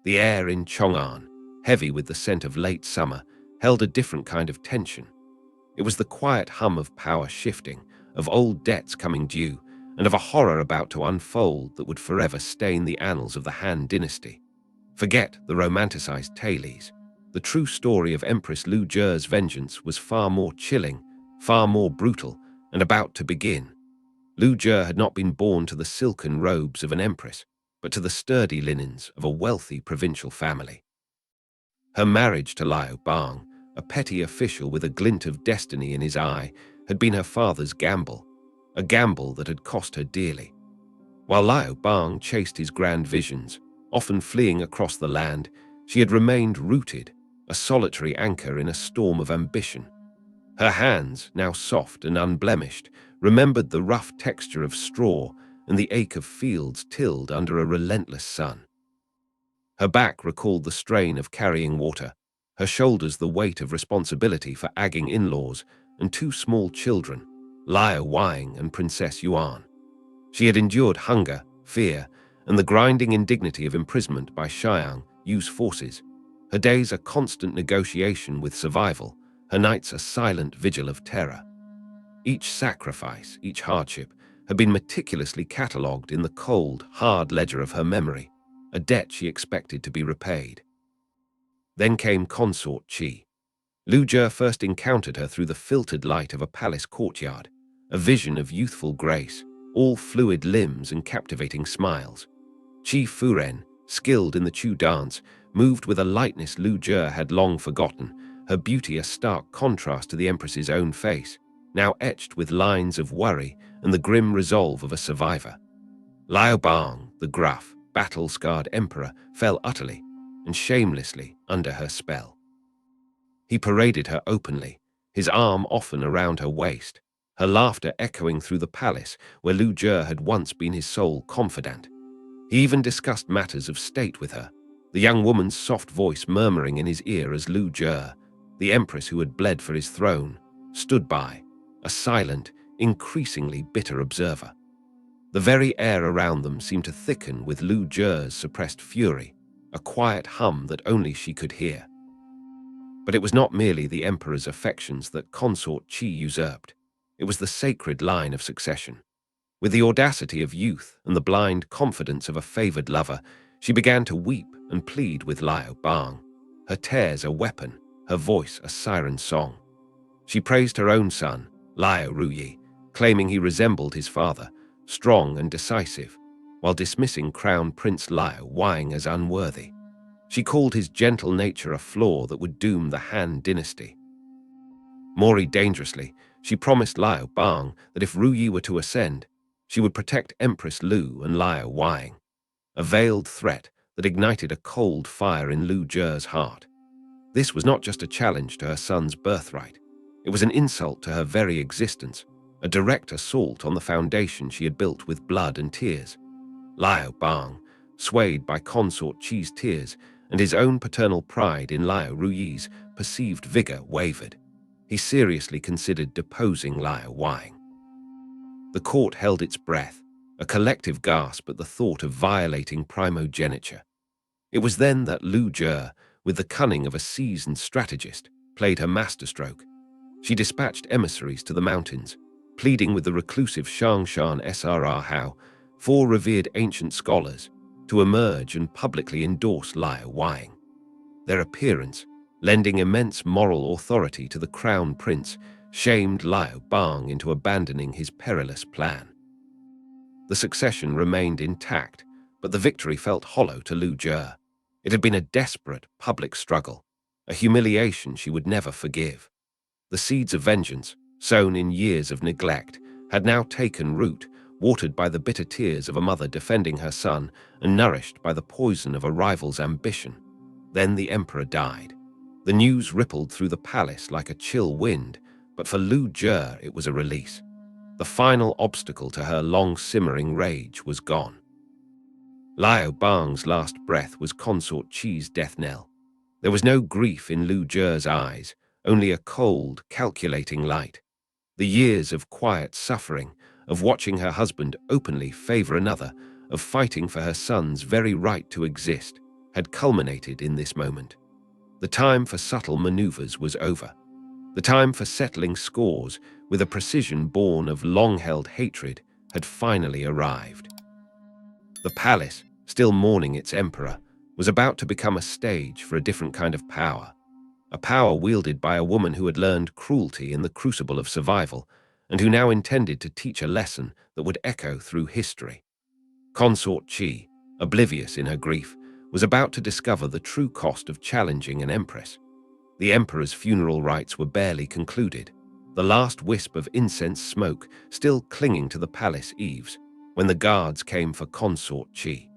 The air in Chong'an, heavy with the scent of late summer, held a different kind of tension. It was the quiet hum of power shifting, of old debts coming due, and of a horror about to unfold that would forever stain the annals of the Han dynasty. Forget the romanticized tailies. The true story of Empress Lu Zhe's vengeance was far more chilling, far more brutal, and about to begin. Lu Zhe had not been born to the silken robes of an empress, but to the sturdy linens of a wealthy provincial family. Her marriage to Liu Bang, a petty official with a glint of destiny in his eye, had been her father's gamble, a gamble that had cost her dearly. While Liu Bang chased his grand visions, often fleeing across the land, she had remained rooted, a solitary anchor in a storm of ambition. Her hands, now soft and unblemished, remembered the rough texture of straw and the ache of fields tilled under a relentless sun. Her back recalled the strain of carrying water, her shoulders the weight of responsibility for agging in-laws and two small children, Liu Wang and Princess Yuan. She had endured hunger, fear, and the grinding indignity of imprisonment by Xiang Yu's forces, her days a constant negotiation with survival, her nights a silent vigil of terror. Each sacrifice, each hardship, had been meticulously catalogued in the cold, hard ledger of her memory, a debt she expected to be repaid. Then came Consort Qi. Lu Zhe first encountered her through the filtered light of a palace courtyard, a vision of youthful grace, all fluid limbs and captivating smiles. Qi Furen, skilled in the Chu dance, moved with a lightness Lu Zhe had long forgotten, her beauty a stark contrast to the Empress's own face, now etched with lines of worry and the grim resolve of a survivor. Liu Bang, the gruff, battle-scarred emperor, fell utterly and shamelessly under her spell. He paraded her openly, his arm often around her waist, her laughter echoing through the palace where Lu Zhe had once been his sole confidant. He even discussed matters of state with her, the young woman's soft voice murmuring in his ear as Lu Zhe, the empress who had bled for his throne, stood by, a silent, increasingly bitter observer. The very air around them seemed to thicken with Lu Zhe's suppressed fury, a quiet hum that only she could hear. But it was not merely the emperor's affections that Consort Qi usurped. It was the sacred line of succession. With the audacity of youth and the blind confidence of a favored lover, she began to weep and plead with Liu Bang, her tears a weapon, her voice a siren song. She praised her own son, Liu Ruyi, claiming he resembled his father, strong and decisive, while dismissing Crown Prince Liu Wang as unworthy. She called his gentle nature a flaw that would doom the Han dynasty. More dangerously, she promised Liu Bang that if Ruyi were to ascend, she would protect Empress Lu and Liu Wang, a veiled threat that ignited a cold fire in Lu Zhe's heart. This was not just a challenge to her son's birthright. It was an insult to her very existence, a direct assault on the foundation she had built with blood and tears. Liu Bang, swayed by Consort Qi's tears and his own paternal pride in Liu Ruyi's perceived vigor, wavered. He seriously considered deposing Liu Wang. The court held its breath, a collective gasp at the thought of violating primogeniture. It was then that Lu Zhe, with the cunning of a seasoned strategist, played her masterstroke. She dispatched emissaries to the mountains, pleading with the reclusive Shangshan Sra Hao, 4 revered ancient scholars, to emerge and publicly endorse Liu Wang. Their appearance, lending immense moral authority to the crown prince, shamed Liu Bang into abandoning his perilous plan. The succession remained intact, but the victory felt hollow to Lu Zhe. It had been a desperate public struggle, a humiliation she would never forgive. The seeds of vengeance, sown in years of neglect, had now taken root, watered by the bitter tears of a mother defending her son and nourished by the poison of a rival's ambition. Then the emperor died. The news rippled through the palace like a chill wind, but for Lu Zhe it was a release. The final obstacle to her long-simmering rage was gone. Liu Bang's last breath was Consort Qi's death knell. There was no grief in Lu Zhe's eyes, only a cold, calculating light. The years of quiet suffering, of watching her husband openly favor another, of fighting for her son's very right to exist, had culminated in this moment. The time for subtle maneuvers was over. The time for settling scores with a precision born of long-held hatred had finally arrived. The palace, still mourning its emperor, was about to become a stage for a different kind of power, a power wielded by a woman who had learned cruelty in the crucible of survival and who now intended to teach a lesson that would echo through history. Consort Chi, oblivious in her grief, was about to discover the true cost of challenging an empress. The emperor's funeral rites were barely concluded, the last wisp of incense smoke still clinging to the palace eaves, when the guards came for Consort Chi.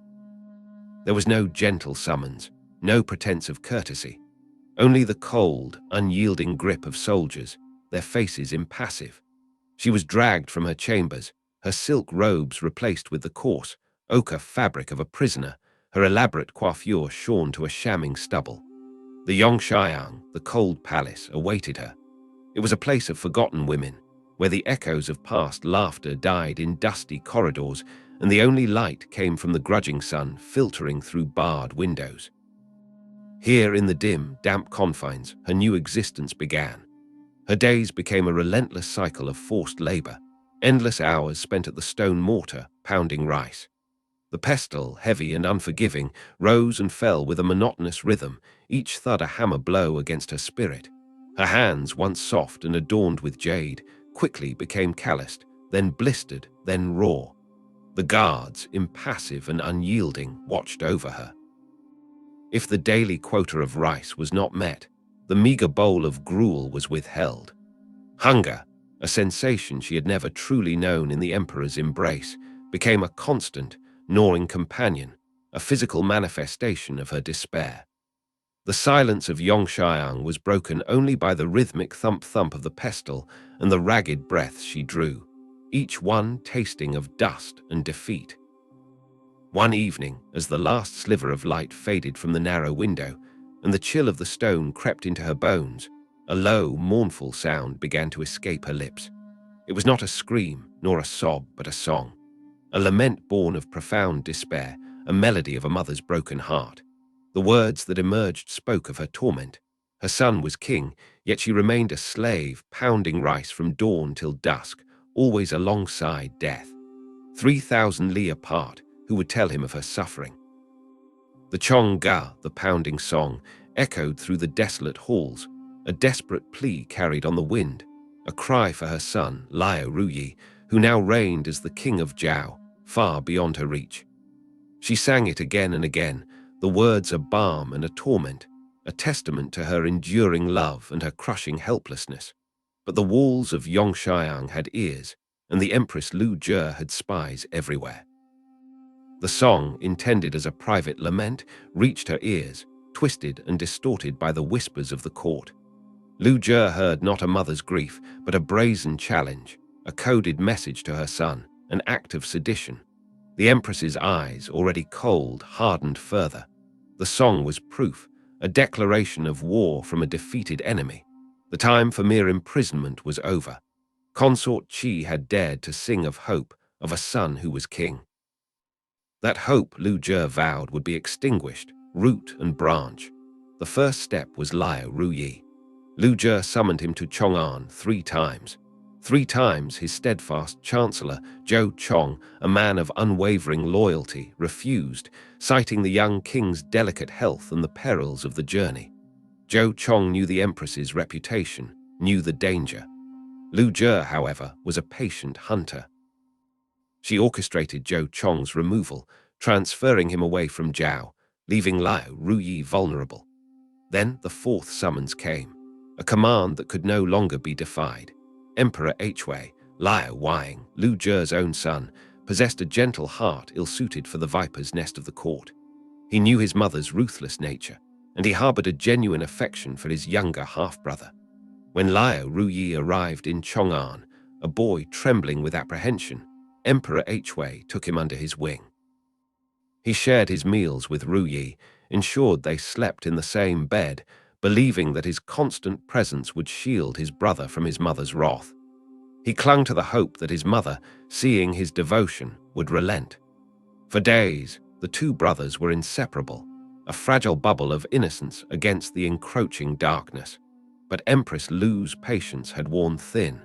There was no gentle summons, no pretense of courtesy, only the cold, unyielding grip of soldiers, their faces impassive. She was dragged from her chambers, her silk robes replaced with the coarse, ochre fabric of a prisoner, her elaborate coiffure shorn to a shamming stubble. The Yongxiang, the cold palace, awaited her. It was a place of forgotten women, where the echoes of past laughter died in dusty corridors and the only light came from the grudging sun filtering through barred windows. Here in the dim, damp confines, her new existence began. Her days became a relentless cycle of forced labor, endless hours spent at the stone mortar, pounding rice. The pestle, heavy and unforgiving, rose and fell with a monotonous rhythm, each thud a hammer blow against her spirit. Her hands, once soft and adorned with jade, quickly became calloused, then blistered, then raw. The guards, impassive and unyielding, watched over her. If the daily quota of rice was not met, the meager bowl of gruel was withheld. Hunger, a sensation she had never truly known in the emperor's embrace, became a constant, gnawing companion, a physical manifestation of her despair. The silence of Yongxiang was broken only by the rhythmic thump-thump of the pestle and the ragged breaths she drew, each one tasting of dust and defeat. One evening, as the last sliver of light faded from the narrow window and the chill of the stone crept into her bones, a low, mournful sound began to escape her lips. It was not a scream nor a sob, but a song, a lament born of profound despair, a melody of a mother's broken heart. The words that emerged spoke of her torment. Her son was king, yet she remained a slave, pounding rice from dawn till dusk, always alongside death. 3,000 li apart, who would tell him of her suffering? The Chong Ga, the pounding song, echoed through the desolate halls, a desperate plea carried on the wind, a cry for her son, Liao Ruyi, who now reigned as the king of Zhao, far beyond her reach. She sang it again and again, the words a balm and a torment, a testament to her enduring love and her crushing helplessness. But the walls of Yongxiang had ears, and the Empress Lu Jie had spies everywhere. The song, intended as a private lament, reached her ears, twisted and distorted by the whispers of the court. Lu Jie heard not a mother's grief, but a brazen challenge, a coded message to her son, an act of sedition. The Empress's eyes, already cold, hardened further. The song was proof, a declaration of war from a defeated enemy. The time for mere imprisonment was over. Consort Chi had dared to sing of hope, of a son who was king. That hope, Lu Jie vowed, would be extinguished, root and branch. The first step was Liao Ruyi. Lu Jie summoned him to Chong'an 3 times. 3 times his steadfast chancellor, Zhou Chong, a man of unwavering loyalty, refused, citing the young king's delicate health and the perils of the journey. Zhou Chong knew the empress's reputation, knew the danger. Lu Jie, however, was a patient hunter. She orchestrated Zhou Chong's removal, transferring him away from Zhao, leaving Liao Ruyi vulnerable. Then the 4th summons came, a command that could no longer be defied. Emperor Hui, Liao Wang, Lu Jie's own son, possessed a gentle heart ill-suited for the viper's nest of the court. He knew his mother's ruthless nature, and he harbored a genuine affection for his younger half-brother. When Liao Ruyi arrived in Chong'an, a boy trembling with apprehension, Emperor Hui took him under his wing. He shared his meals with Ruyi, ensured they slept in the same bed, believing that his constant presence would shield his brother from his mother's wrath. He clung to the hope that his mother, seeing his devotion, would relent. For days, the 2 brothers were inseparable. a fragile bubble of innocence against the encroaching darkness. But Empress Lu's patience had worn thin.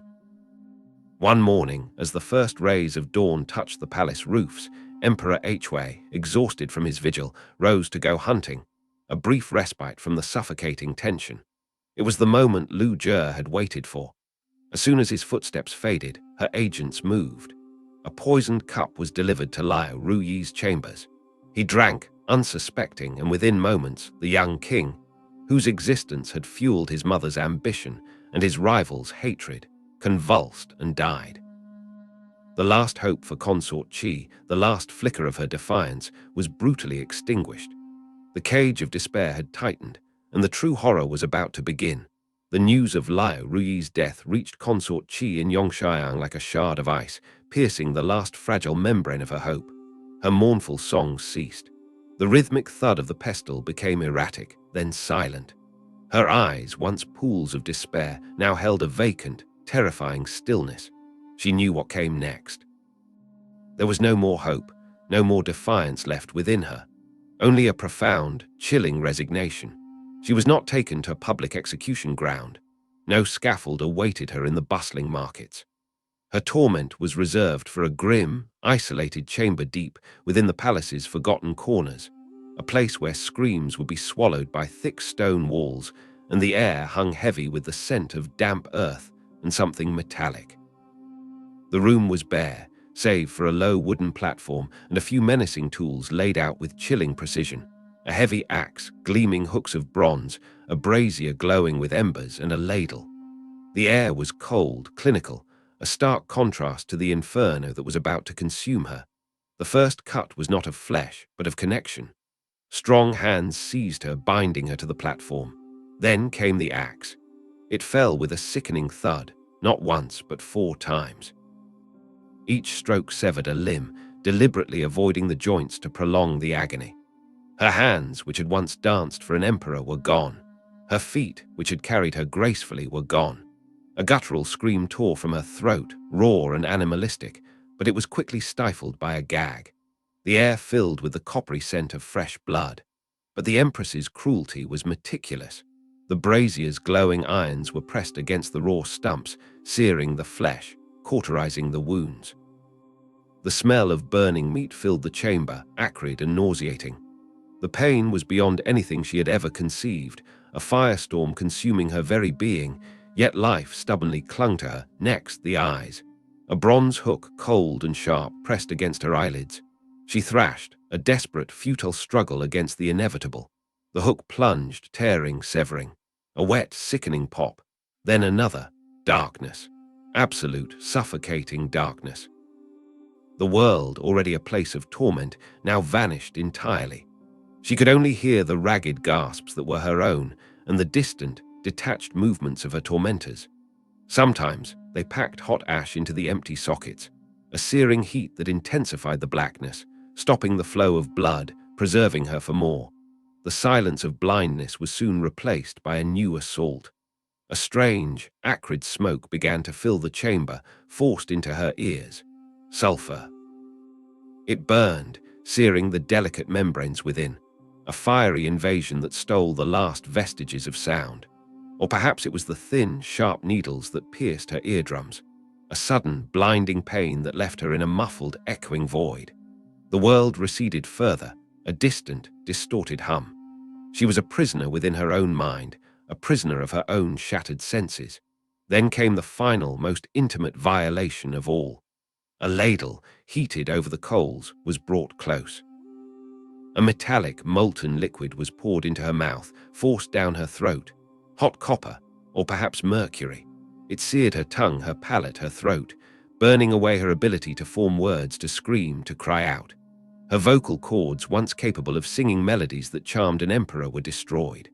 One morning, as the first rays of dawn touched the palace roofs, Emperor Hwei, exhausted from his vigil, rose to go hunting, a brief respite from the suffocating tension. It was the moment Lu Jie had waited for. As soon as his footsteps faded, her agents moved. A poisoned cup was delivered to Liao Ruyi's chambers. He drank, unsuspecting, and within moments, the young king, whose existence had fueled his mother's ambition and his rival's hatred, convulsed and died. The last hope for Consort Qi, the last flicker of her defiance, was brutally extinguished. The cage of despair had tightened, and the true horror was about to begin. The news of Liao Ruyi's death reached Consort Qi in Yongxiang like a shard of ice, piercing the last fragile membrane of her hope. Her mournful songs ceased. The rhythmic thud of the pestle became erratic, then silent. Her eyes, once pools of despair, now held a vacant, terrifying stillness. She knew what came next. There was no more hope, no more defiance left within her. Only a profound, chilling resignation. She was not taken to a public execution ground. No scaffold awaited her in the bustling markets. Her torment was reserved for a grim, isolated chamber deep within the palace's forgotten corners, a place where screams would be swallowed by thick stone walls and the air hung heavy with the scent of damp earth and something metallic. The room was bare, save for a low wooden platform and a few menacing tools laid out with chilling precision. A heavy axe, gleaming hooks of bronze, a brazier glowing with embers, and a ladle. The air was cold, clinical, a stark contrast to the inferno that was about to consume her. The first cut was not of flesh, but of connection. Strong hands seized her, binding her to the platform. Then came the axe. It fell with a sickening thud, not once, but 4 times. Each stroke severed a limb, deliberately avoiding the joints to prolong the agony. Her hands, which had once danced for an emperor, were gone. Her feet, which had carried her gracefully, were gone. A guttural scream tore from her throat, raw and animalistic, but it was quickly stifled by a gag. The air filled with the coppery scent of fresh blood. But the Empress's cruelty was meticulous. The brazier's glowing irons were pressed against the raw stumps, searing the flesh, cauterizing the wounds. The smell of burning meat filled the chamber, acrid and nauseating. The pain was beyond anything she had ever conceived, a firestorm consuming her very being, yet life stubbornly clung to her. Next, the eyes. A bronze hook, cold and sharp, pressed against her eyelids. She thrashed, a desperate, futile struggle against the inevitable. The hook plunged, tearing, severing. A wet, sickening pop. Then another. Darkness. Absolute, suffocating darkness. The world, already a place of torment, now vanished entirely. She could only hear the ragged gasps that were her own and the distant, detached movements of her tormentors. Sometimes they packed hot ash into the empty sockets, a searing heat that intensified the blackness, stopping the flow of blood, preserving her for more. The silence of blindness was soon replaced by a new assault. A strange, acrid smoke began to fill the chamber, forced into her ears. Sulfur. It burned, searing the delicate membranes within, a fiery invasion that stole the last vestiges of sound. Or perhaps it was the thin, sharp needles that pierced her eardrums, a sudden, blinding pain that left her in a muffled, echoing void. The world receded further, a distant, distorted hum. She was a prisoner within her own mind, a prisoner of her own shattered senses. Then came the final, most intimate violation of all. A ladle, heated over the coals, was brought close. A metallic, molten liquid was poured into her mouth, forced down her throat. Hot copper, or perhaps mercury. It seared her tongue, her palate, her throat, burning away her ability to form words, to scream, to cry out. Her vocal cords, once capable of singing melodies that charmed an emperor, were destroyed.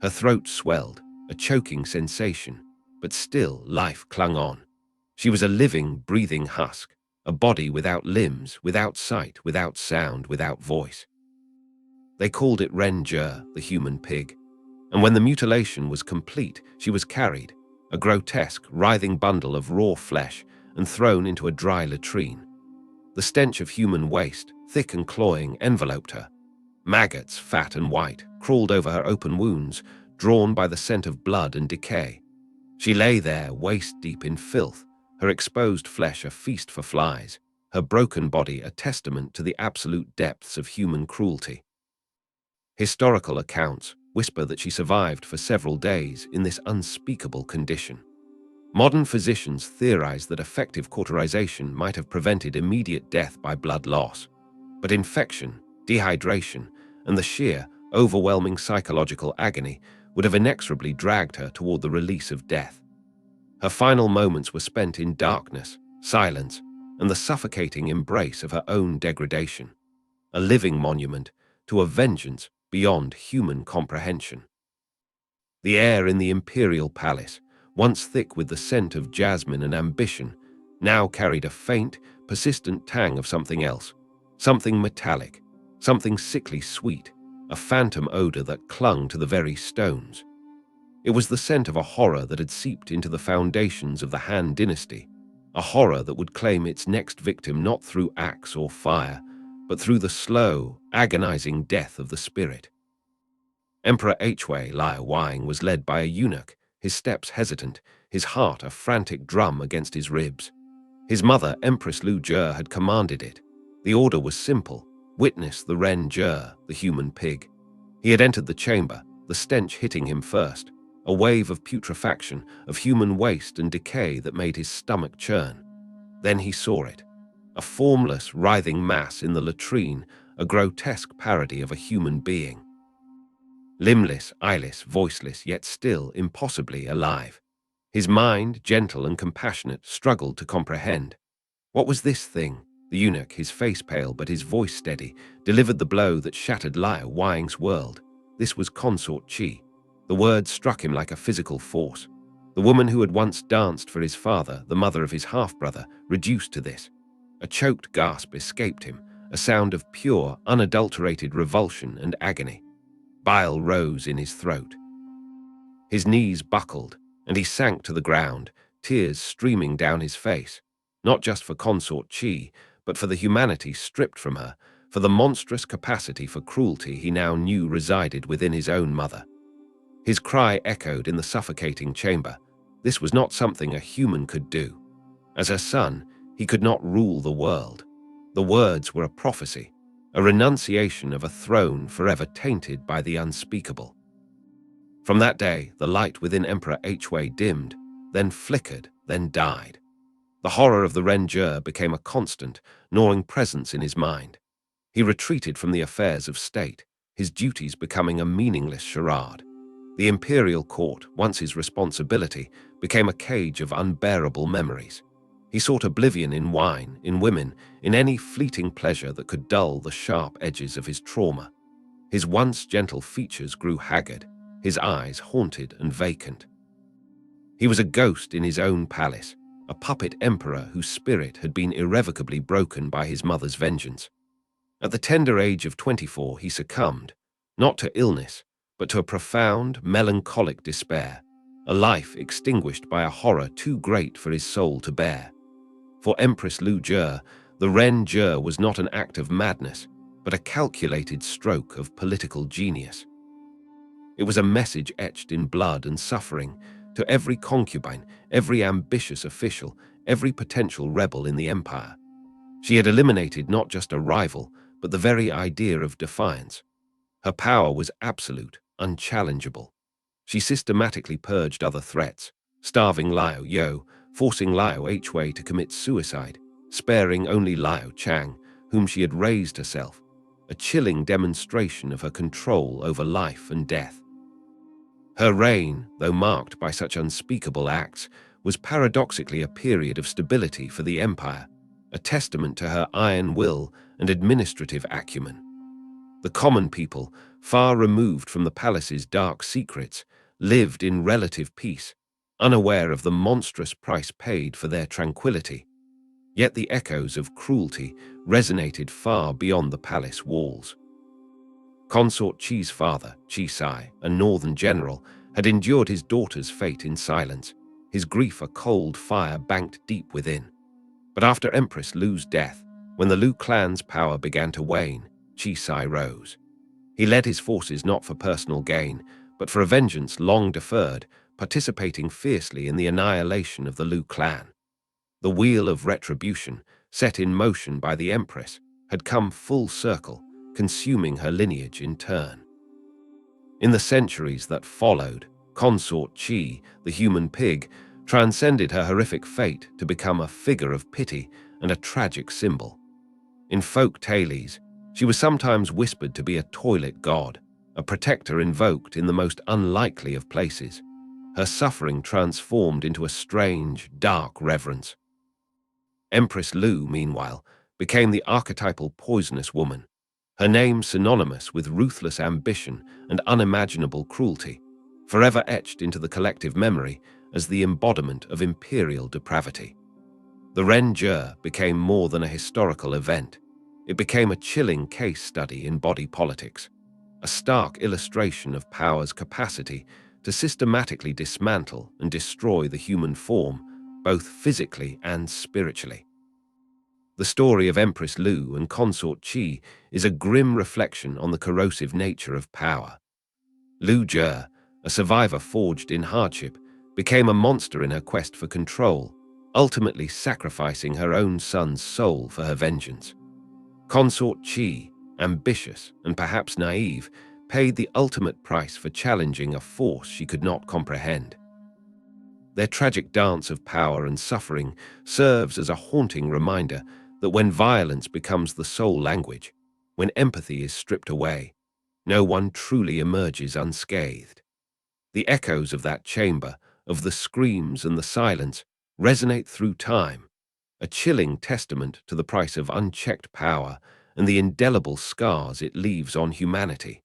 Her throat swelled, a choking sensation, but still life clung on. She was a living, breathing husk, a body without limbs, without sight, without sound, without voice. They called it Ren-Jie, the human pig. And when the mutilation was complete, she was carried, a grotesque, writhing bundle of raw flesh, and thrown into a dry latrine. The stench of human waste, thick and cloying, enveloped her. Maggots, fat and white, crawled over her open wounds, drawn by the scent of blood and decay. She lay there, waist-deep in filth, her exposed flesh a feast for flies, her broken body a testament to the absolute depths of human cruelty. Historical accounts whisper that she survived for several days in this unspeakable condition. Modern physicians theorize that effective cauterization might have prevented immediate death by blood loss, but infection, dehydration, and the sheer, overwhelming psychological agony would have inexorably dragged her toward the release of death. Her final moments were spent in darkness, silence, and the suffocating embrace of her own degradation, a living monument to a vengeance beyond human comprehension. The air in the imperial palace, once thick with the scent of jasmine and ambition, now carried a faint, persistent tang of something else, something metallic, something sickly sweet, a phantom odor that clung to the very stones. It was the scent of a horror that had seeped into the foundations of the Han dynasty, a horror that would claim its next victim not through axe or fire, but through the slow, agonizing death of the spirit. Emperor Hwei Liao Wang was led by a eunuch, his steps hesitant, his heart a frantic drum against his ribs. His mother, Empress Lu Jie, had commanded it. The order was simple: witness the Ren Jie, the human pig. He had entered the chamber, the stench hitting him first, a wave of putrefaction, of human waste and decay that made his stomach churn. Then he saw it, a formless, writhing mass in the latrine, a grotesque parody of a human being. Limbless, eyeless, voiceless, yet still impossibly alive. His mind, gentle and compassionate, struggled to comprehend. What was this thing? The eunuch, his face pale but his voice steady, delivered the blow that shattered Liao Wang's world. This was Consort Qi. The word struck him like a physical force. The woman who had once danced for his father, the mother of his half-brother, reduced to this. A choked gasp escaped him, a sound of pure, unadulterated revulsion and agony. Bile rose in his throat. His knees buckled, and he sank to the ground, tears streaming down his face, not just for Consort Qi, but for the humanity stripped from her, for the monstrous capacity for cruelty he now knew resided within his own mother. His cry echoed in the suffocating chamber. This was not something a human could do. As her son, he could not rule the world. The words were a prophecy, a renunciation of a throne forever tainted by the unspeakable. From that day, the light within Emperor Hwei dimmed, then flickered, then died. The horror of the Ren Jie became a constant, gnawing presence in his mind. He retreated from the affairs of state, his duties becoming a meaningless charade. The imperial court, once his responsibility, became a cage of unbearable memories. He sought oblivion in wine, in women, in any fleeting pleasure that could dull the sharp edges of his trauma. His once gentle features grew haggard, his eyes haunted and vacant. He was a ghost in his own palace, a puppet emperor whose spirit had been irrevocably broken by his mother's vengeance. At the tender age of 24, he succumbed, not to illness, but to a profound, melancholic despair, a life extinguished by a horror too great for his soul to bear. For Empress Lu Jie, the Ren Jie was not an act of madness, but a calculated stroke of political genius. It was a message etched in blood and suffering to every concubine, every ambitious official, every potential rebel in the empire. She had eliminated not just a rival, but the very idea of defiance. Her power was absolute, unchallengeable. She systematically purged other threats, starving Liao Yo, forcing Liao Hwei to commit suicide, sparing only Liao Chang, whom she had raised herself, a chilling demonstration of her control over life and death. Her reign, though marked by such unspeakable acts, was paradoxically a period of stability for the empire, a testament to her iron will and administrative acumen. The common people, far removed from the palace's dark secrets, lived in relative peace, unaware of the monstrous price paid for their tranquility. Yet the echoes of cruelty resonated far beyond the palace walls. Consort Qi's father, Qi Sai, a northern general, had endured his daughter's fate in silence, his grief a cold fire banked deep within. But after Empress Lu's death, when the Lu clan's power began to wane, Qi Sai rose. He led his forces not for personal gain, but for a vengeance long deferred, participating fiercely in the annihilation of the Lu clan. The wheel of retribution, set in motion by the Empress, had come full circle, consuming her lineage in turn. In the centuries that followed, Consort Chi, the human pig, transcended her horrific fate to become a figure of pity and a tragic symbol. In folk tales, she was sometimes whispered to be a toilet god, a protector invoked in the most unlikely of places, her suffering transformed into a strange, dark reverence. Empress Lu, meanwhile, became the archetypal poisonous woman, her name synonymous with ruthless ambition and unimaginable cruelty, forever etched into the collective memory as the embodiment of imperial depravity. The Ren-Jur became more than a historical event. It became a chilling case study in body politics, a stark illustration of power's capacity to systematically dismantle and destroy the human form, both physically and spiritually. The story of Empress Lu and Consort Chi is a grim reflection on the corrosive nature of power. Lu Jie, a survivor forged in hardship, became a monster in her quest for control, ultimately sacrificing her own son's soul for her vengeance. Consort Chi, ambitious and perhaps naive, paid the ultimate price for challenging a force she could not comprehend. Their tragic dance of power and suffering serves as a haunting reminder that when violence becomes the sole language, when empathy is stripped away, no one truly emerges unscathed. The echoes of that chamber, of the screams and the silence, resonate through time, a chilling testament to the price of unchecked power and the indelible scars it leaves on humanity.